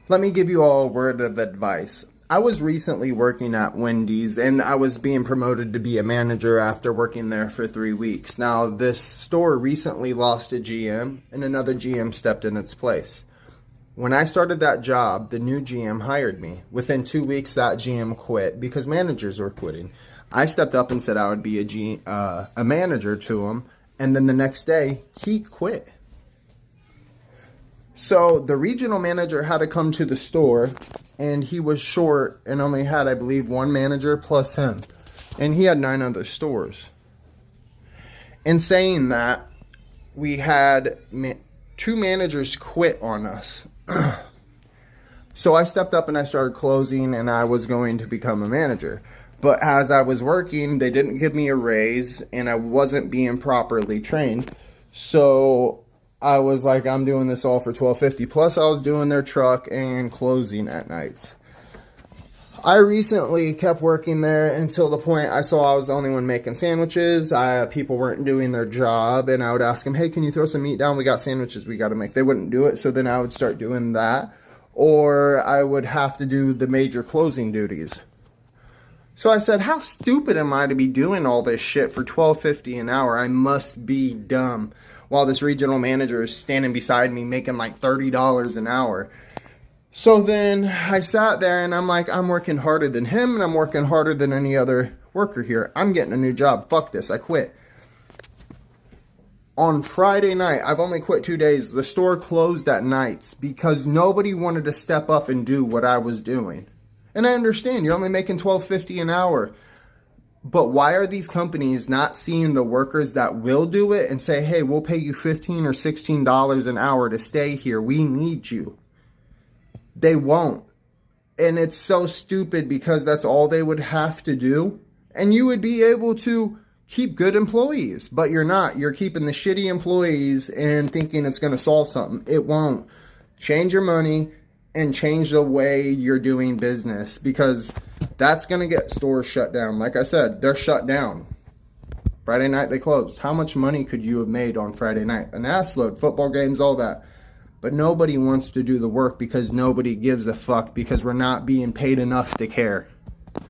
Let me give you all a word of advice. I was recently working at Wendy's and I was being promoted to be a manager after working there for 3 weeks. Now, this store recently lost a GM and another GM stepped in its place. When I started that job, the new GM hired me. Within 2 weeks, that GM quit because managers were quitting. I stepped up and said I would be a manager to him, and then the next day, he quit. So the regional manager had to come to the store, and he was short and only had, I believe, one manager plus him. And he had 9 other stores. In saying that, we had 2 managers quit on us. So I stepped up and I started closing, and I was going to become a manager. But as I was working, they didn't give me a raise, and I wasn't being properly trained. So I was like, I'm doing this all for $12.50. Plus, I was doing their truck and closing at nights. I recently kept working there until the point I saw I was the only one making sandwiches. People weren't doing their job, and I would ask them, hey, can you throw some meat down? We got sandwiches we got to make. They wouldn't do it, so then I would start doing that. Or I would have to do the major closing duties. So I said, how stupid am I to be doing all this shit for $12.50 an hour? I must be dumb. While this regional manager is standing beside me making like $30 an hour. So then I sat there and I'm like, I'm working harder than him and I'm working harder than any other worker here. I'm getting a new job. Fuck this. I quit. On Friday night, I've only quit 2 days. The store closed at nights because nobody wanted to step up and do what I was doing. And I understand you're only making $12.50 an hour. But why are these companies not seeing the workers that will do it and say, hey, we'll pay you $15 or $16 an hour to stay here. We need you. They won't. And it's so stupid because that's all they would have to do. And you would be able to keep good employees. But you're not. You're keeping the shitty employees and thinking it's going to solve something. It won't. Change your money and change the way you're doing business, because that's going to get stores shut down. Like I said, they're shut down. Friday night they closed. How much money could you have made on Friday night? An ass load, football games, all that. But nobody wants to do the work because nobody gives a fuck, because we're not being paid enough to care.